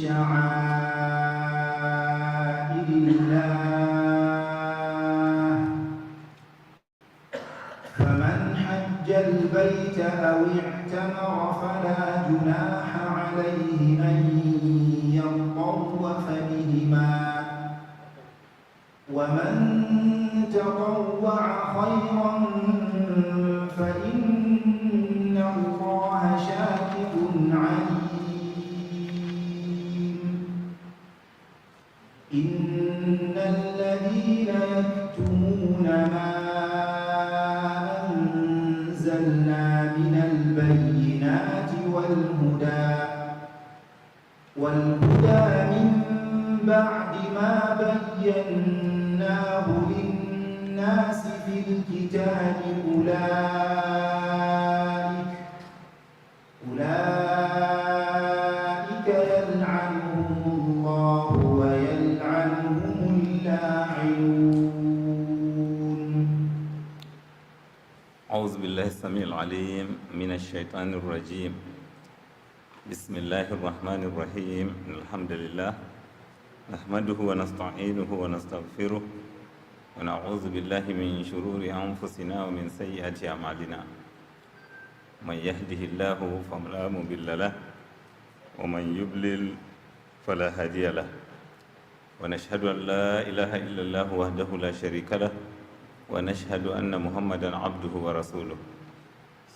شعائر الله فمن حج البيت أو اعتمر فلا جناح عليه أن يطوف بهما ومن تطوع خيرا فإن الله شاكر عليم إن الذين يكتمون ما أنزلنا من البينات والهدى من بعد ما بيناه للناس في الكتاب أولئك يلعنهم الله ويلعنهم اللاعنون. أعوذ بالله السميع العليم من الشيطان الرجيم. بسم الله الرحمن الرحيم. الحمد لله نحمده ونستعينه ونستغفره ونعوذ بالله من شرور أنفسنا ومن سيئات أعمالنا. من يهده الله فلا مضل له ومن يضلل فلا هادي له ونشهد أن لا إله إلا الله وحده لا شريك له ونشهد أن محمدا عبده ورسوله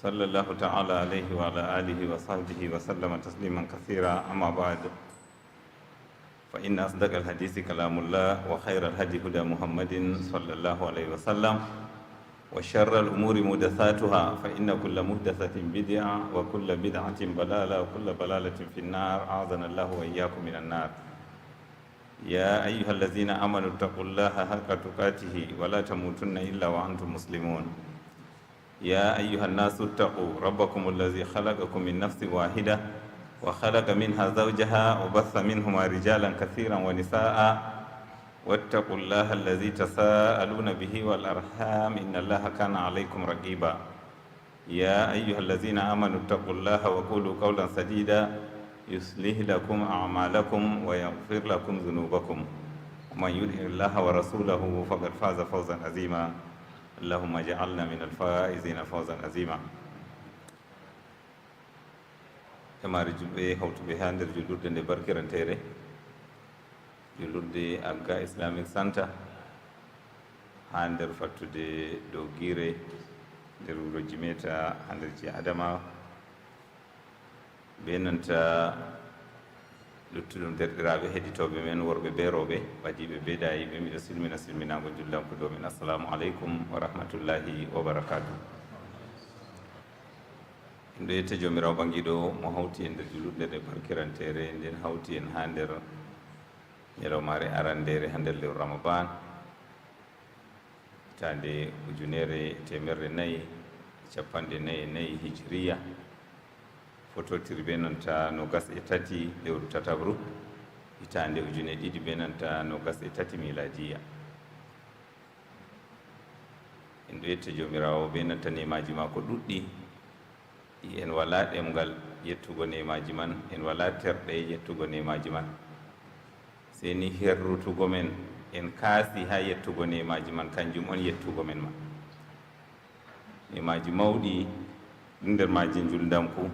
صلى الله تعالى عليه وعلى آله وصحبه وسلم تسليما كثيرا. أما بعد فإن أصدق الحديث كلام الله وخير الهدي هدى محمد صلى الله عليه وسلم وشر الأمور محدثاتها فإن كل محدثة بدعة وكل بدعة ضلالة وكل ضلالة في النار. أعاذنا الله وإياكم من النار. يا أيها الذين آمنوا اتقوا الله حق تقاته ولا تموتن إلا وأنتم مسلمون. يا أيها الناس اتقوا ربكم الذي خلقكم من نفس واحدة وخلق منها زوجها وبث منهما رجالا كثيرا ونساء واتقوا الله الذي تساءلون به والأرحام إن الله كان عليكم رقيبا. يا أيها الذين آمنوا اتقوا الله وقولوا قولا سديدا يصلح لكم أعمالكم ويغفر لكم ذنوبكم ومن يطع الله ورسوله فقد فاز فوزا عظيما. اللهم اجعلنا من الفائزين فوزا عظيما. jamare julɓe hawtuɓe ha nder jullurde nde barkirantere jullurde Agga Islamic Center ha nder fattude dow Guire nder wuro Jimeta ha nder jiha Adamawa be nanta luttuɗum derɗiraɓe heɗitoɓe men worɓe be rewɓe ɓadiɓe be dayiɓe miɗo silmina silminago juldanko ɗo min. Assalamu aleykum wa rahmatullahi wa barakatuh. ɗum ɗo yette jomirawo ɓangiɗo mo hawti e nder julurde nde barkirantere nden hawti en ha nder ñalawmare arandere ha nder lewru Ramadan hitande 1444 hijriya fototiri be nanta 23 lewru tatabru hitande 2000 be nanta 23 miladiya. en ɗo yette jomirawo be nanta nemaji ma ko ɗuɗɗi. en wala ɗemgal yettugo nemaji man, en wala terɗe yettugo nemaji man, seni herrutugo men en kaasi ha yettugo nemaji man kanjum on yettugo men ma. nemaji mawɗi nder maji juldanku,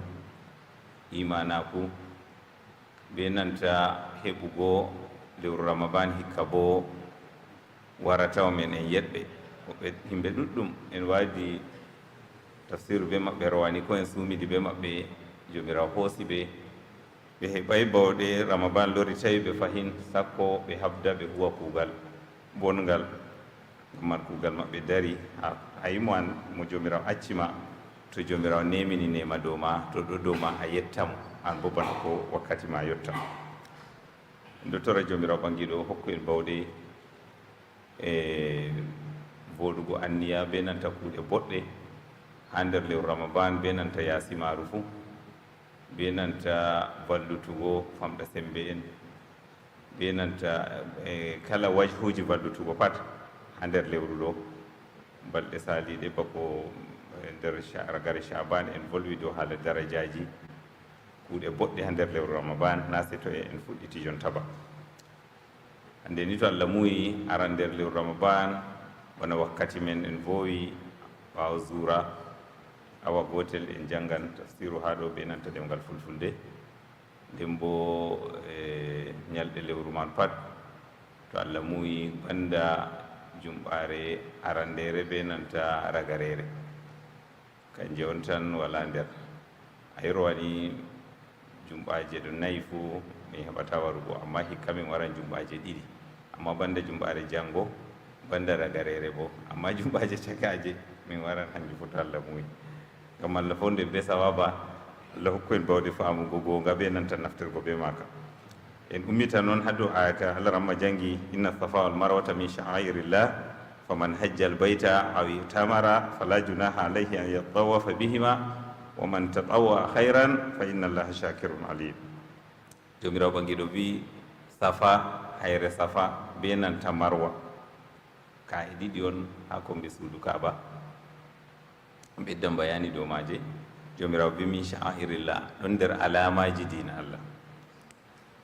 imanaku, be nanta heɓugo lewru Ramadan hikka bo waratawa men en yeɗɓe woɓɓe himɓe ɗuɗɗum en waadi tafsiru be maɓɓe rowani ko en suumidi be maɓɓe jomirawo hoosi ɓe heɓay bawɗe Ramadan lori tawi ɓe fahin sakko ɓe habda ɓe huwa kuugal bongal gamman kuugal maɓɓe dari a yimo an mo jomirawo accima to jomirawo nemini nema dow ma to ɗo dow ma a yettamo an bo bana ko wakkati ma yottamo. ndo tora jomirawo ɓangiɗo hokku en bawɗe e voɗugo anniya be nanta kuuɗe boɗɗe ha nder lewru Ramadan be nanta yasimaru fuu be nanta ballutugo famɗa sembe en be nanta kala wajhuji ballutugo pat ha nder lewru ɗo balɗe saliɗe bako nder ragare Shaban en volwi dow haala darajaji kuuɗe boɗɗe ha nder lewru ramaban na se to en fuɗɗiti jonta ba. hande ni to Allah muyi aran nder lewru ramaban wona wakkati men en vowi ɓawo zura awa gotel en jangan tafsiru ha ɗo ɓe nanta ɗemgal fulfulde, nden bo ñalɗe lewru man pat to Allah muyi banda jumɓare arandere ɓe nanta ragarere kanje on tan wala nder. a yirwani jumɓaje ɗo nayi fuu min heɓata warugo, amma hikka min waran jumɓaje ɗiɗi, amma banda jumɓare jango banda ragarere bo, amma jumɓaje cakaje min waran hanji foto Allah muyi. ngam Allah fof nde be sawaba Allah hokku en bawde famugo gonga ɓe nanta naftirgo be maka. en ummita noon ha dow ayata Allah ramma jangi inna safa wal marwata min sha'airillah faman hajja al bayta aw itamara fala junaha alayhi an yatawafa bihima wa man tatawwa khairan fa inna Allaha shakirun alim. jomirawo ɓangiɗo wi safa hayre safa be nanta marwa ka e ɗiɗi on ha kombe suudu kaaba. ɓeddan bayani dow maje. jomirawo wi min sha'airillah ɗon nder alamaji dina Allah.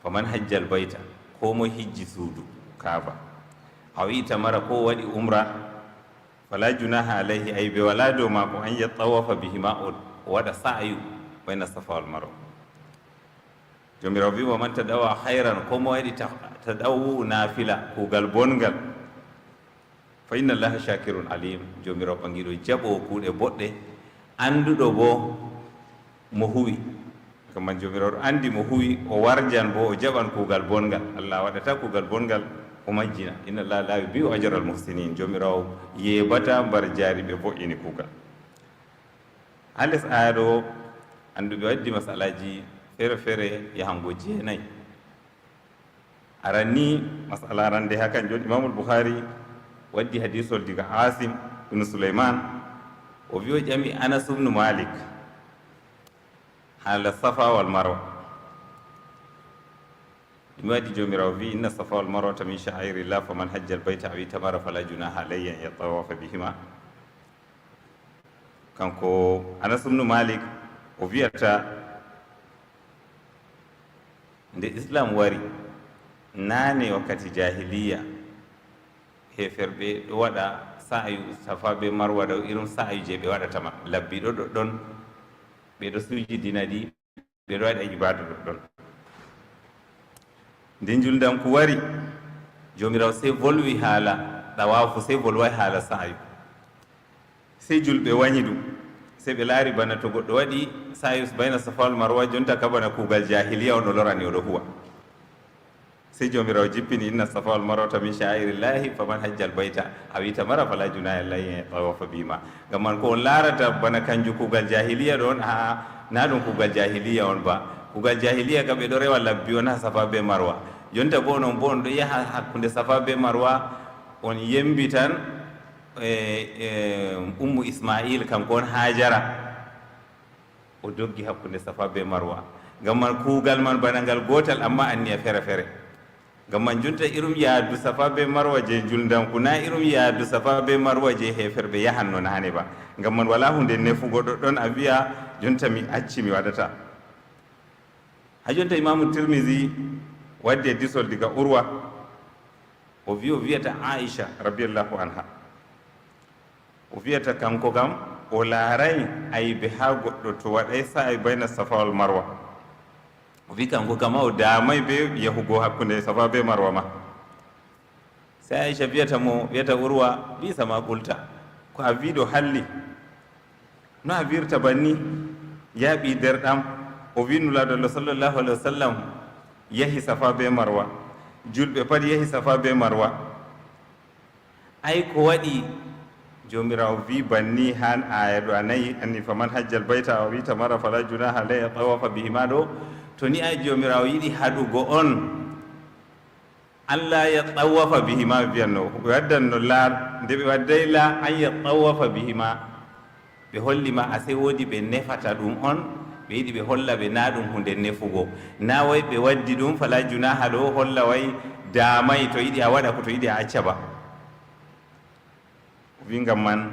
faman hajjal bayta ko mo hijji suudu kaaba aw itamara ko waɗi umra fala junaha alayhi ay ɓe wala dow mako an yatawafa bihima o waɗa sa'yu bayna safa wal marwa. jomirawo wi wa man tadawa hayran ko mo waɗi tadawu nafila kuugal bongal fa inna Allaha shakirun alim. jomirawo ɓangiɗo jaɓo kuuɗe boɗɗe anduɗo bo mo huwi, kamman jomirawo andi mo huwi o warjan bo o jaɓan kuugal bongal. Allah waɗata kuugal bongal o majjina, inna Allaha la yudi'u ajra al muhsinin. jomirawo yeɓata mbar jaari ɓe vo'ini kuugal. ha les aya ɗo anduɓe waddi masalaji feere feere yahango jeenayi. aran ni masala arande ha kanjum imamul Bukhari waddi hadisol diga Asim ibn Sulaiman o wi o ƴami Anas ibn Malik haala safa wal marwa. ɗum waɗi jomirawo wi inna safa wal marwata min sha'airillah faman hajja al bayta aw itamara fala junaha alayhi an yatawafa bihima. kanko Anas ibn Malik o wiyata nde islam wari naane wakkati jahiliya heferɓe ɗo waɗa sa'ayu safa be marwa ɗo irum sa'ayu je ɓe waɗatama labbiɗo ɗoɗɗon ɓeɗo sujidina ɗi ɓeɗo waɗa ibada ɗoɗɗon. nde juldanku wari jomirawo sey volwi haala ɗawafu, sey volwai haala sa'ayu, sey julɓe wañi ɗum, sey ɓe laari bana to goɗɗo waɗi sa'ayu bayna safa wal marwa jonta ka bana kuugal jahiliya ono lorani oɗo huwa. sey jomirawo jippini inna safa wal marwata min sha'airillahi faman hajjal bayta aw itamara fala junaha alayhi an yatawafa bihima. ngam man ko on larata bana kanju kuugal jahiliya ɗon na ɗum kuugal jahiliya on ba. kuugal jahiliya kam ɓe ɗo rewa labbi on ha safa be marwa. jonta bo non bo on ɗo yaha hakkunde safa be marwa on yembitan ummu Ismail kanko on Hajara o doggi hakkunde safa be marwa. ngam man kuugal man bana ngal gotal amma anniya fere fere. ngam man jonta irum yaadu safa be marwa je juldanku na irum yaadu safa be marwa je heferɓe yahanno nane ba. ngam man wala hunde nefugo ɗoɗɗon a wiya jonta mi acci mi waɗata. ha jonta imamu Tirmidhi waddi disol diga Urwa o wi o wiyata Aisha radiyallahu anha o wiyata kanko kam o laaray aybe ha goɗɗo to waɗay sa'ay bayna safa wal marwa. o wi kanko kama o damay be yahugo hakkunde safa be marwa ma. sey Aisha wiyata Urwa wi sama ɓulta ko a wiɗo halli no a wirta banni yaaɓi derɗam. o wi nulaɗo Allah sallllahu alaihi wa sallam yahi safa be marwa, julɓe pat yahi safa be marwa. ay ko waɗi jomirawo wi banni han aya ɗo a nayi anni faman hajjal bayta aw itamara fala junaha alayhi tawafa bihima ɗo to ni ay jomirawo yiɗi haɗugo on Allah ya tawafa bihima wiyanno ɓe waddanno laar nde ɓe wadday la an ya tawafa bihima ɓe hollima ase woodi ɓe nefata ɗum on ɓe yiɗi ɓe holla ɓe na ɗum hunde nefugo na way ɓe waddi ɗum fala junaha ɗo holla way damay to yiɗi a waɗa ko to yiɗi a acca ba. wi ngam man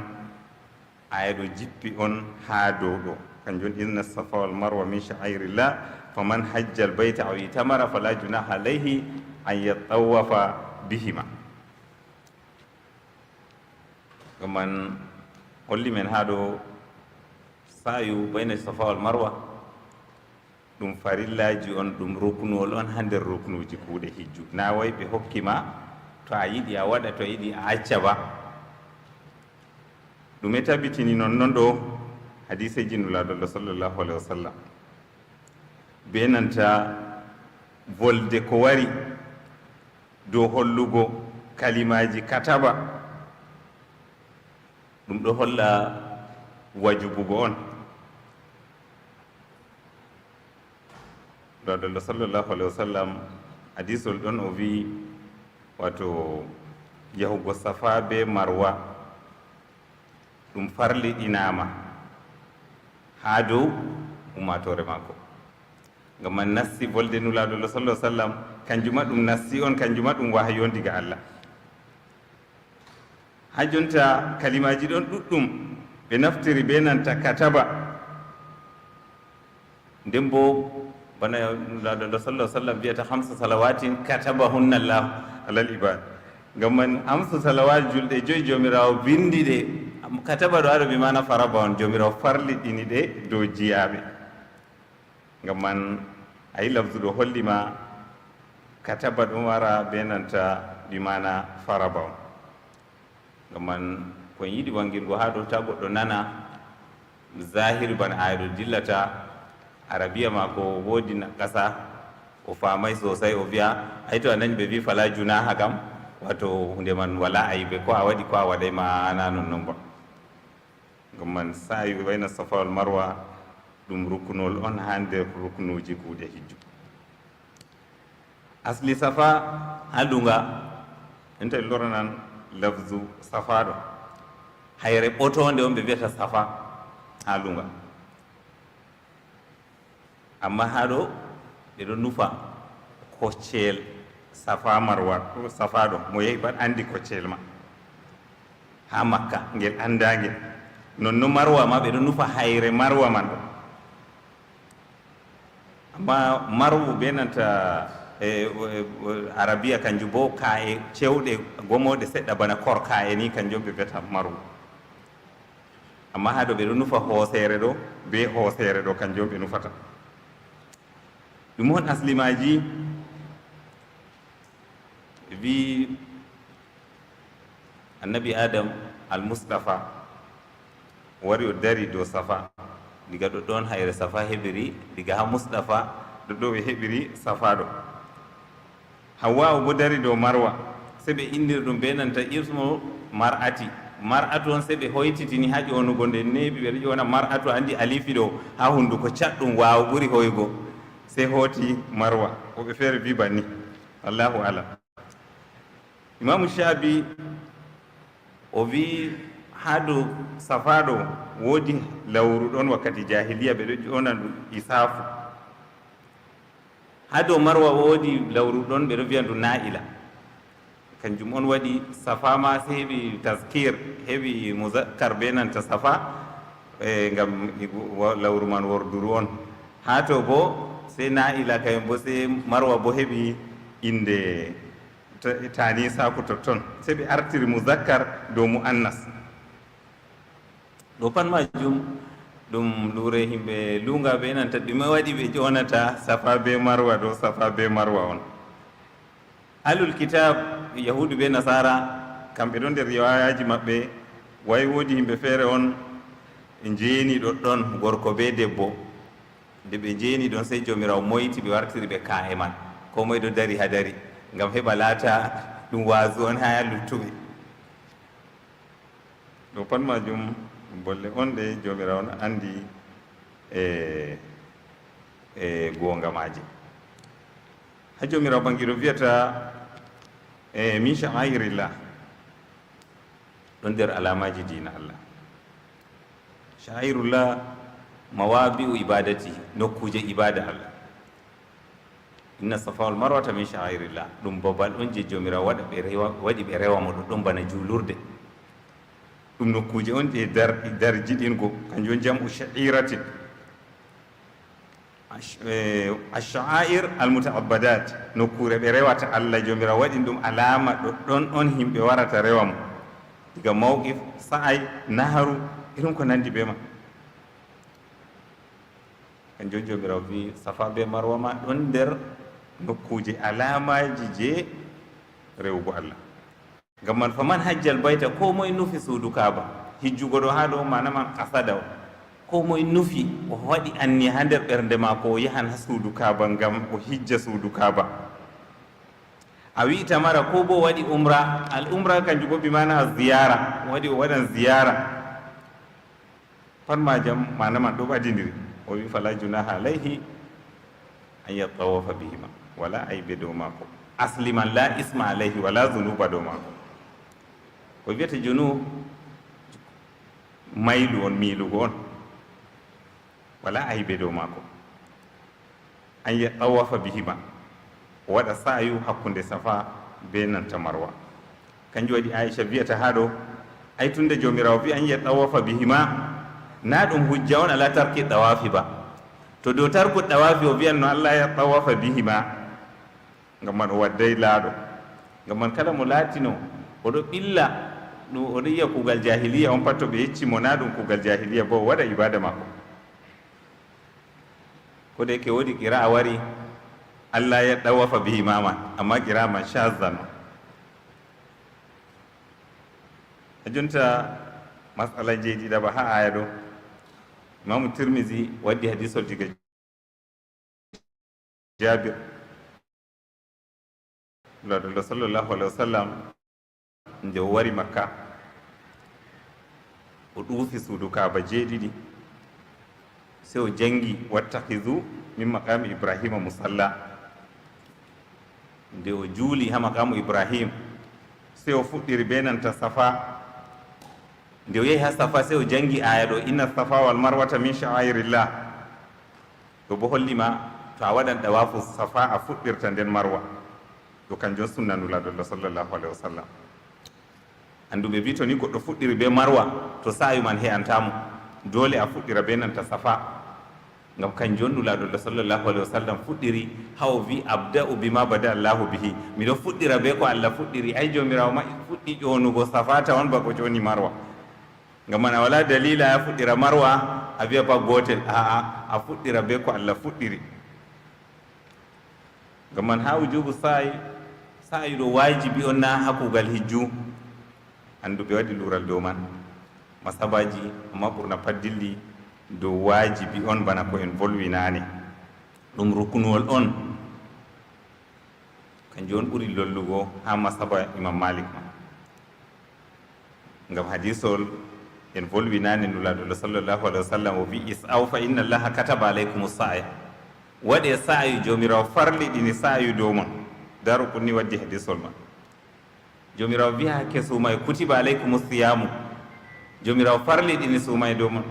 aya ɗo jippi on ha dow ɗo kanjum inna safa wal marwa min sha'airillah faman hajja albayta aw itamara fala junaha alayhi an yatawafa bihima. Gaman holli men haa ɗo sayu bayna safa wal marwa ɗum farillaji on, ɗum ruknuwol on ha nder ruknuji kuuɗe hijju. Na way ɓe hokkima to a yiɗi a waɗa, to a yiɗi a acca ba. ɗum e tabitini nonnon ɗo hadiseji nulaɗo sallllahu alayhi wa sallam be nanta volde ko wari dow hollugo kalimaji kataba, ɗum ɗo holla wajubugo on. Rasulullah sallallahu alaihi wasallam hadisol ɗon o wi wato yahugo safa be marwa ɗum farliɗinama ha dow ummatore mako, ngam man nassi volde nulaɗo sallallahu alaihi wasallam kanjuma ɗum nassi on, kanjuma ɗum wahayi on diga Allah. Ha jonta kalimaji ɗon ɗuɗɗum ɓe naftiri be nanta kataba, nden bo bana nulaɗo sallallahu alaihi wasallam wiyata hamsa salawatin katabahunna Allah alal ibad, ngam man hamsa salawat julɗe joyi jomirawo bindi ɗe, kataba ɗo aɗo ɓe mana faraba on, jomirawo farliɗini ɗe dow jiyaɓe. Ngam man ayi lafzu ɗo hollima kataba ɗum wara be nanta ɓe mana faraba on. Ngam man kon yiɗi wangirgo ha ɗo ta goɗɗo nana zahir bana aya ɗo dillata arabiya mako woodi na ƙasa o famai sosai, o wiya ay to a nani ɓe wi fala junaha kam, wato hunde man wala ayibe, ko a waɗi ko a waɗay ma ana nonnon ba. Ngam man sa'i wayna safa wal marwa ɗum ruknol on ha nder ruknuji kuuɗe hijju. Asli safa ha lunga enta loranan lafzu safa ɗo hayre ɓotonde on ɓe wiyata safa ha lunga, amma ha ɗo ɓe ɗo nufa koccel safa marwa ɗo. Safa ɗo mo yehi pat andi koccel ma ha makka ngel andagel, nonno marwa ma ɓe ɗo nufa hayre marwa man ɗo. Amma marwu be nanta arabiya kanjum bo ka'e cewɗe gomoɗe seɗɗa bana kor ka'e ni kanjum ɓe wiyata marwu. Amma ha ɗo ɓe ɗo nufa hoosere ɗo be hoosere ɗo kanjum ɓe nufata. ɗum on aslimaji wi annabi adam almustafa wari o dari dow safa, diga ɗoɗɗon hayre safa heɓiri, diga ha mustafa ɗoɗɗo ɓe heɓiri safa ɗo. Hawwa o bo dari dow marwa, se ɓe indiri ɗum be nanta ismu mar'ati. Mar'atu on se ɓe hoytitini ha ƴonugo nde neeɓi, ɓeɗo ƴona mar'atu, andi alifi ɗo ha hunduko catɗum wawo ɓuri hoygo, se hooti marwa, woɓe feere wi banni, wallahu alam. Imamu Shabi o wi ha dow safa ɗo woodi lawru ɗon wakkati jahiliya, ɓeɗo ƴona ɗum isafu. Ha dow marwa woodi lawru ɗon ɓeɗo wiya ndu na'ila, kanjum on waɗi safa ma se heɓi taskir, heɓi muzakkar be nanta safa ngam lawru man worduru on. Ha to bo se na'ila kayen bo se marwa bo heɓi inde tani saku totton, se ɓe artiri muzakkar dow mu'annas. ɗo pat majum ɗum lure himɓe lunga be nanta ɗume waɗi ɓe ƴonata safa be marwa ɗo safa be marwa on. Alul kitab yahudu be nasara kamɓe ɗon nder riwayaji maɓɓe way woodi himɓe feere on jeeni ɗoɗɗon gorko be debbo, nde ɓe jeeni ɗon sey jomirawo moyti ɓe wartiri ɓe ka'e man, ko moye ɗo dari ha dari, ngam heɓa laata ɗum waasu on ha luttuɓe. ɗo pat majum bolle on ɗe jomirawo andi e gonga maji. Ha jomirawo bangiɗo wiyata min sha'airillah, ɗon nder alamaji dina Allah. Sha'airullah mawabi'u ibadati, nokkuje ibada Allah. Inna safa wal marwata min sha'airillah, ɗum babal on je jomirawo waɗi ɓe rewa mo ɗoɗɗon bana julurde. ɗum nokkuje on ɗe dar jiɗingo, kanjum jam'u sha'iratin. ash-sha'air al-muta'abbadat nokkure ɓe rewata Allah jomirawo waɗi ɗum alama ɗon on himɓe warata rewa mo diga mawqif sa'ay naharu irin ko nandi be ma kanjum jomirawo wi safa be marwa ma ɗon nder nokkuje alamaji je rewugo Allah ngam man faman hajjal bayta ko moye nufi suudu kaaba hijjugo ɗo ha ɗo manaman kasada o ko moye nufi o waɗi anni ha nder ɓernde maako o yahan ha suudu kaaba ngam o hijja suudu kaaba a wi'ita mara ko bo waɗi umra al umra kanjum bo bimana ziyara waɗi o waɗan ziyara pat majam manaman ɗo ɓadidiri o wi fala junaha alayhi an yatawafa bihima wala aybe dow maako asli man la isma alayhi wala zunuba dow maako ko wiyata junub maylu on miilugo on wala aybe dow maako an yatawafa bihima o waɗa sa'yu hakkunde safa be nanta marwa kanjum waɗi aicha wiyata ha ɗo ay tunde jomirawo wi an yatawafa bihima na ɗum hujja on ala tarki ɗawafi ba to dow tarku ɗawafi o wiyan no Allah ya ɗawafa bihima ngam man o wadday laaɗo ngam man kala mo laatino oɗo ɓilla ɗum oɗo yiya kuugal jahiliya on pat to ɓe yeccimo na ɗum kuugal jahiliya bo o waɗa ibada makko ko de ke woodi qira a wari Allah ya ɗawafa bihima man amma qira man shazan a jonta masala jeeɗiɗa ha aya ɗo imamu tirmisi waddi hadisol diga jabir laɗoɗo sallllahu alah wa sallam nde o wari makka o ɗuufi suudu kaaba jeeɗiɗi se o jangi wattahidu min maqami ibrahima musalla nde o juuli ha maqamu ibrahim se o fuɗɗiri be nanta safa nde o yehi ha safa se o jangi aya ɗo inna safa wal marwata min sha'airillah ɗo bo hollima to a waɗan ɗawafu safa a fuɗɗirta nden marwa ɗo kanjum sunnanulaɗollo sallllahu alayhi wa sallam anduɓe wi to ni goɗɗo fuɗɗiri be marwa to sa'yu man he'antamo dole a fuɗɗira be nanta safa ngam kanjum nulaɗollo sallllahu alayhi wa sallam fuɗɗiri ha o wi abda'u bima bada allahu bihi miɗo fuɗɗira be ko Allah fuɗɗiri ay jomirawo ma fuɗɗi ƴonugo safa tawan bako ƴoni marwa ngam man a wala dalila ya fuɗɗira marwa a wiya ba gotel a fuɗɗira be ko Allah fuɗɗiri ngam man ha wujubu sa'i ɗo wajibi on na ha kuugal hijju anduɓe waɗi lural dow man masabaji amma ɓurna pat dilli dow wajibi on bana ko en volwinane ɗum rukunuwol on kanjum on ɓuri lollugo ha masaba imam malik ma ngam hadisol en volwinani nulaɗoɗo sallllahu alah wa sallam o wi is'aw fa inna allaha kataba alaykum sa'ya waɗe sa'yu jomirawo farliɗini sa'yu dow mon daru kunni waddi hadisol ma jomirawo wi hakke suuma e kutiba alaykum siyamu jomirawo farliɗini suuma e dow mon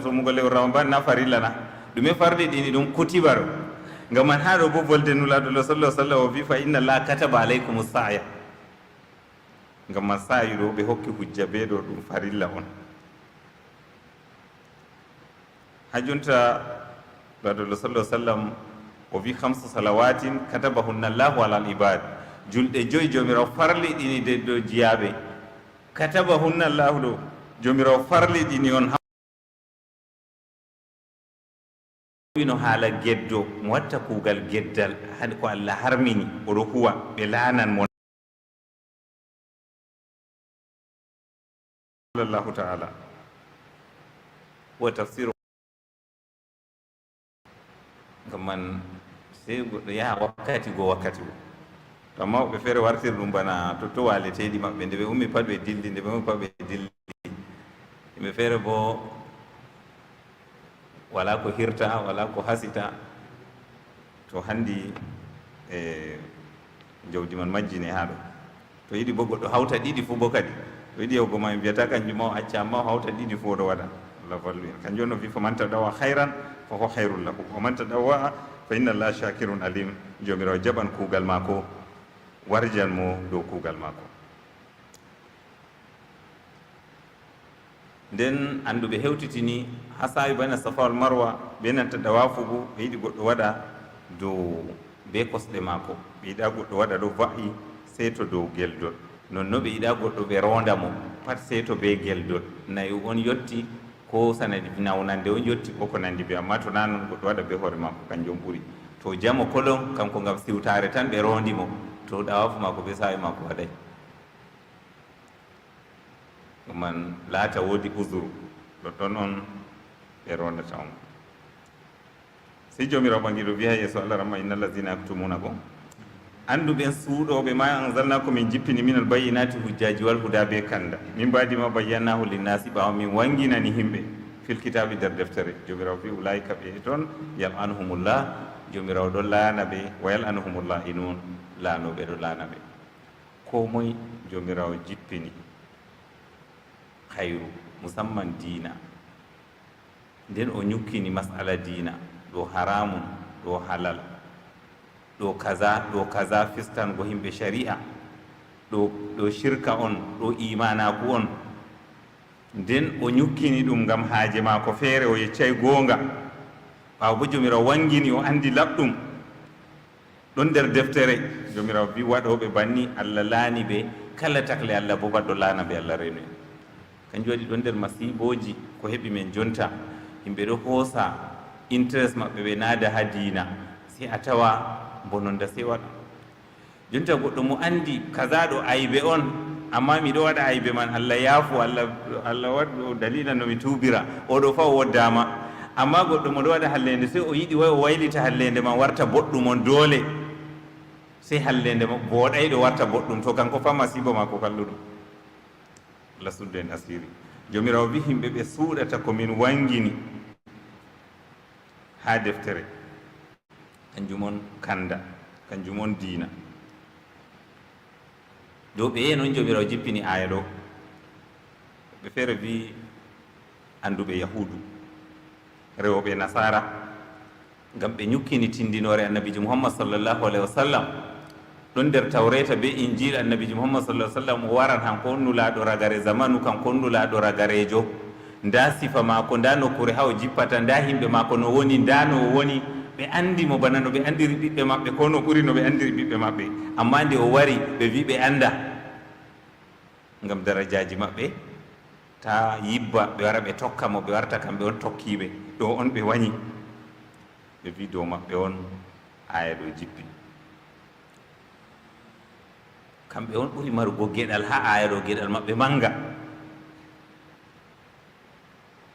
sumugo lewru ramadan na farilla na ɗume farliɗini ɗum kutiba ɗo ngam man ha ɗo bo volde nulaɗoɗo sallah sallam o wi fa inna allaha kataba alaykum sa'ya ngam man sa'yu ɗo ɓe hokki hujja be ɗo ɗum farilla on ha jonta laɗoɗo sallah sallam o wi hamsu salawatin katabahunna llahu ala al ibad julɗe joyi jomirawo farliɗini de dow jiyaɓe katabahunna llahu ɗo jomirawo farliɗini on wino haala geddo mo watta kuugal geddal hade ko Allah harmini oɗo huwa ɓe laanan mo sallallahu taala wa tafsir ngam man sey goɗɗo yaha wakkati go wakkati o to amma woɓɓe feere wartir ɗum bana to waleteɗi maɓɓe nde ɓe ummi pat ɓe dilli nde ɓe ummi pat ɓe dilli yimɓe feere bo wala ko hirta wala ko hasita to hanndi e jawdi man majjine haa ɗo to yiɗi bo goɗɗo hawta ɗiɗi fuu bo kadi to yiɗi yewgo ma en mbiyata kanjum ma o acca amma o hawta ɗiɗi fuu oɗo waɗa Allah wallu en kanjum on no wi fa man tadawa hayran fa ho hayrun lahu wa man tadawa fa inna allaha shakirun alim jomirawo jaɓan kuugal maako warjan mo dow kuugal maako nden anduɓe hewtitini ha sawi bana safa wal marwa ɓe nanta dawafugo ɓe yiɗi goɗɗo waɗa dow be kosɗe maako, ɓe yiɗa goɗɗo waɗa ɗo va'i sey to dow geldol, nonno ɓe yiɗa goɗɗo ɓe ronda mo pat sey to be geldol, nayi on yotti ko sanadi nawnande on yotti koko nandi be, amma to na non goɗɗo waɗa be hoore maako kanjum ɓuri. To jamo kolon kanko ngam siwtare tan ɓe rondi mo, to ɗawafu maako be sawi maako waɗay. man laata woodi usuru ɗoɗɗon on ɓe rondata on. si jomirawo ɓangiɗo wiya yeeso allah ramma inna allazina yaktumuna ko annduɓen suuɗoɓe ma anzalna ko min jippini minal bayyinati hujjaji wal huda be kanda min mbadi ma bayyannahu linnasi ɓawa min wanginani himɓe fil kitabi nder deftere. jomirawo wi ulaika ɓe toon yal'anuhumullah, jomirawo ɗo laana ɓe, wa yal'anuhumullah inun, laanoɓe ɗo laana ɓe. ko moye jomirawo jippini hayru musamman diina, nden o ñukkini masala diina ɗo haramun ɗo halal ɗo kaza fistango himɓe sharia ɗo shirka on ɗo imanaku on, nden o ñukkini ɗum ngam haaje maako feere o yeccay goonga. ɓaawo bo jomirawo wangini o andi laɓɗum ɗon nder deftere. jomirawo wi waɗoɓe banni allah laani ɓe, kala takle allah bo baɗɗo laana ɓe allah renu en. kanjum waɗi ɗon nder masiboji ko heɓi men jonta, yimɓe ɗo hoosa interest maɓɓe ɓe naada ha diina, si a tawa bononda sey waɗa. jonta goɗɗo mo andi kaza ɗo aybe on, amma miɗo waɗa aybe man, allah yaafu, allah waɗɗo dalila no mi tuubira, oɗo fa o woddama. amma goɗɗo moɗo waɗa hallende sey o yiɗi way o waylita hallende man warta boɗɗum on doole, sey hallende ma booɗayɗo warta boɗɗum, to kanko fa masibo mako kalluɗum. allah suddu en asiri. jomirawo wi himɓe ɓe suuɗata komin wangini ha deftere, kanjum on kanda, kanjum on diina. dow ɓe ye noon jomirawo jippini aya ɗo. ɓe feere wi anduɓe yahudu, rewoɓe nasara, ngam ɓe ñukkini tindinore annabijo muhammad sallllahu alayhi wa sallam. ɗon nder tawreta be injil annabijo muhammad sallah sallam o waran hanko on nulaɗo ragare zamanu, kanko on nulaɗo ragarejo, nda sifa mako, nda nokkure ha o jippata, nda himɓe mako no woni, nda no o woni. ɓe andi mo bana no ɓe andiri ɓiɓɓe maɓɓe, ko no ɓuri no ɓe andiri ɓiɓɓe maɓɓe. amma nde o wari ɓe wi ɓe anda, ngam darajaji maɓɓe ta yibba, ɓe wara ɓe tokka mo, ɓe warta kamɓe on tokkiɓe, ɗo on ɓe wañi. ɓe wi dow maɓɓe on aya ɗo jippi. kamɓe on ɓuri marugo geɗal ha aya ɗo, geɗal maɓɓe manga.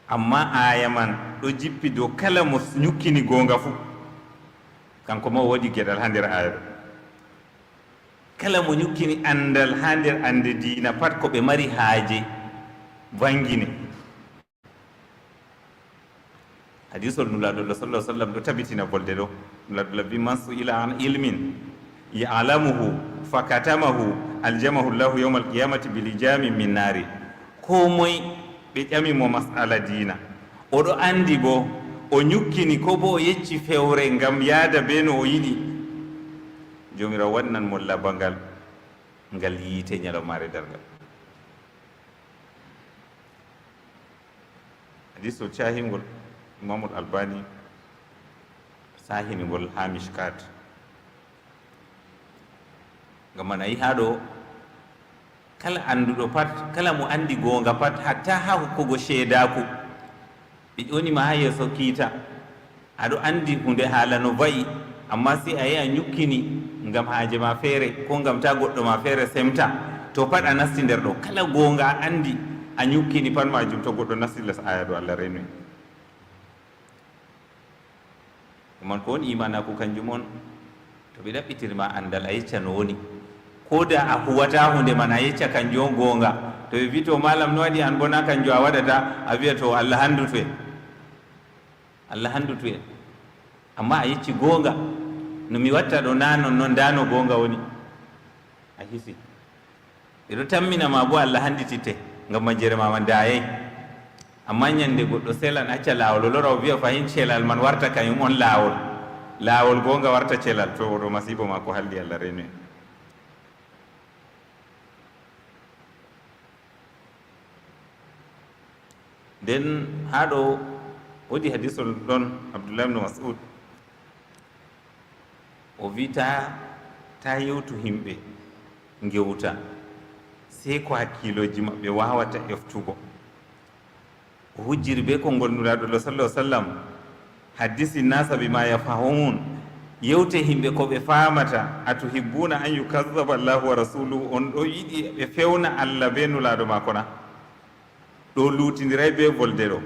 amma aya man ɗo jippi dow kala mo ñukkini gonga fuu, kanko ma woodi geɗal ha nder aya ɗo. kala mo ñukkini andal ha nder ande diina pat ko ɓe mari haaje wangine. hadisol nulaɗo sallah sallam ɗo tabitina bolde ɗo. nulaɗo labbi man su ila an ilmin ya'lamuhu fakatamahu aljamahu llahu yawma alqiyamati bilijamin min naari. ko moye ɓe ƴamimo masala diina, oɗo andi bo o ñukkini, ko bo o yecci fewre ngam yaada be no o yiɗi, jomirawo waɗnan mo labangal ngal yiite ñalawmare dargal. hadis o cahingol imamul albani sahinigol ha mishkat, ngam man a yi ha ɗo kala anduɗo pat, kala mo andi gonga pat, hatta ha hokkugo sheedaku, ɓe ƴonima ha yeeso kiita, aɗo andi hunde haala no wayi, amma si a yi a ñukkini ngam haaje ma feere, ko ngam ta goɗɗo ma feere semta, to pat a nasti nder ɗo. kala gonga a andi a ñukkini pat majum, to goɗɗo nasti les aya ɗo allah renu. man ko woni imanaku kanjum on, to ɓe ɗaɓɓitirma andal a yecca no woni, ko da a huwata hunde man a yecca kanjum on gonga. to ɓe wi to malam no waɗi an bona kanjum a waɗata, a wiya to allah handutu en, allah handutu en. amma a yecci gonga, no mi watta ɗo na non noon, nda no gonga woni, a hisi. ɓeɗo tamminama bo allah handititte, ngam majjere mama dayay. amma ñande goɗɗo selan acca lawol, o lora o wiya fayin celal man warta kañum on lawol, lawol gonga warta celal, to oɗo masibo ma ko halli allah renu en. nden haa ɗo woodi hadisol ɗon Abdullah ibn Mas'ud o wi ta yewtu himɓe ngewta sey ko hakkiloji maɓɓe wawata eftugo. o hujjiri be konngol nuraaɗo lo sallah sallam haddisi nasa bima yafahumun, yewte himɓe ko ɓe famata. a tuhibbuna an yukazzaba allahu wa rasuluhu, on ɗo yiɗi ɓe fewna allah be nulaaɗo maako na? ɗo luutidiray be volde ɗo.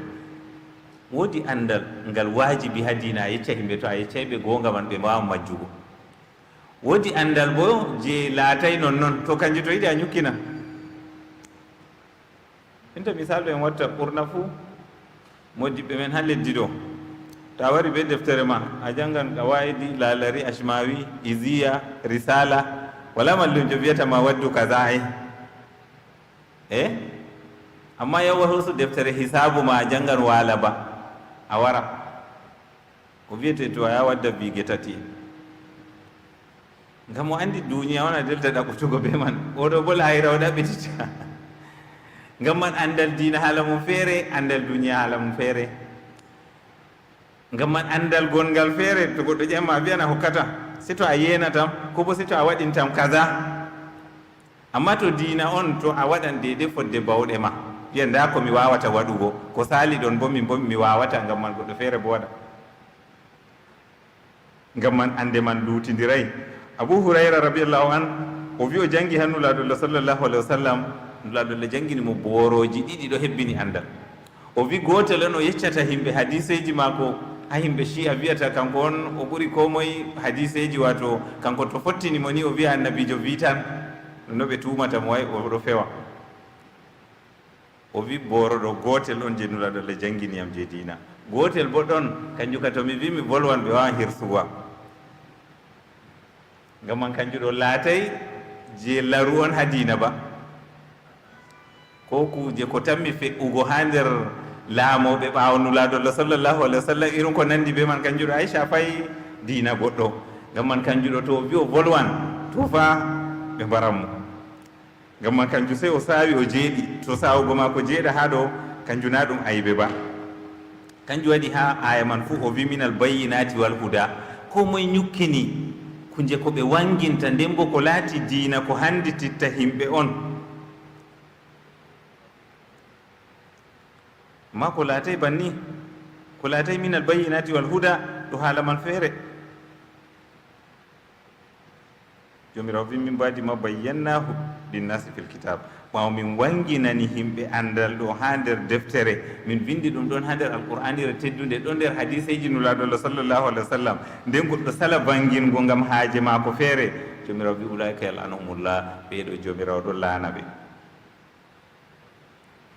woodi andal ngal wajibi ha diina a yecca himɓe, to a yeccay ɓe gonga man ɓe mbawa majjugo. woodi andal bo je laatay nonnon, to kanjum to yiɗi a ñukkina. inta misalu en watta ɓurna fuu moddiɓɓe men ha leddi ɗo, to a wari be deftere ma a jangan qawaidi, lalari, ashmawi, iziya, risala, wala mallumjo wiyatama waddu kaza amma yawa hosu deftere hisabu ma a jangan wala ba a wara o wiyete to a ya wadda biige tati ngam o andi duniya wona delta ɗaɓɓutugo be man. oɗo bo lahira o ɗaɓɓitita ngam man andal dina haala mum feere, andal duniya haala mum feere. ngam man andal gongal feere, to goɗɗo ƴemma wiyana hokkata si to a yenatam ko bo si to a waɗintam kaza. amma to dina on, to a waɗan deydey fodde bawɗe ma, wiya nda ko mi wawata waɗugo, ko sali ɗon bo mi wawata. ngam man goɗɗo feere bo waɗa, ngam man ande man luutidiray. Abu Hurayra radiallahu an o wi o jangi ha nulaɗollo sallllahu alayhi wa sallam, nulaɗollo jangini mo boroji ɗiɗi ɗo hebbini andal. o wi gotel on o yeccata himɓe hadiseji mako ha himɓe shi'a wiyata kanko on o ɓuri ko moye hadiseji, wato kanko to fottini mo ni o wiya annabijo wi tan, no ɓe tumata mo way oɗo fewa. o wi boroɗo gotel on je nulaɗollo janginiyam je dina, gotel bo ɗon kanjum ka to mi wi mi volwan ɓe wawa hirsugo. ngam man kanjum ɗo laatay je laru on ha dina ba, ko kuje ko tammi fe'ugo ha nder laamoɓe ɓaawo nulaaɗo sallllahu alayhi wa sallam, irum ko nandi be man kanjum ɗo Aicha fayi dina goɗɗo. ngam man kanjum ɗo to o wi o volwan to fa ɓe mbaranmo. ngam man kanjum sey o saawi o jeeɗi, to sawugo ma ko jeeɗa ha ɗo kanjum na ɗum aybe ba. kanjum waɗi ha aya man fuu o wi minal bayyinati wal huda, ko moye ñukkini kuje ko ɓe wanginta, nden bo ko laati diina ko handititta himɓe on. ma ko laatay banni, ko laatay minal bayyinati wal huda, ɗo haala man feere. jomirawo wi min mbadi ma bayyannahu linnasi fil kitab, ɓawo min wanginani himɓe andal ɗo ha nder deftere, min vindi ɗum ɗon ha nder alqur'anire teddude, ɗon nder hadiseji nulaɗolo sallllahu alah wa sallam. nden goɗɗo sala bangingo ngam haaje mako feere, jomirawo wi ulaika yal'anuhumullah, ɓeeɗo jomirawo ɗo laana ɓe.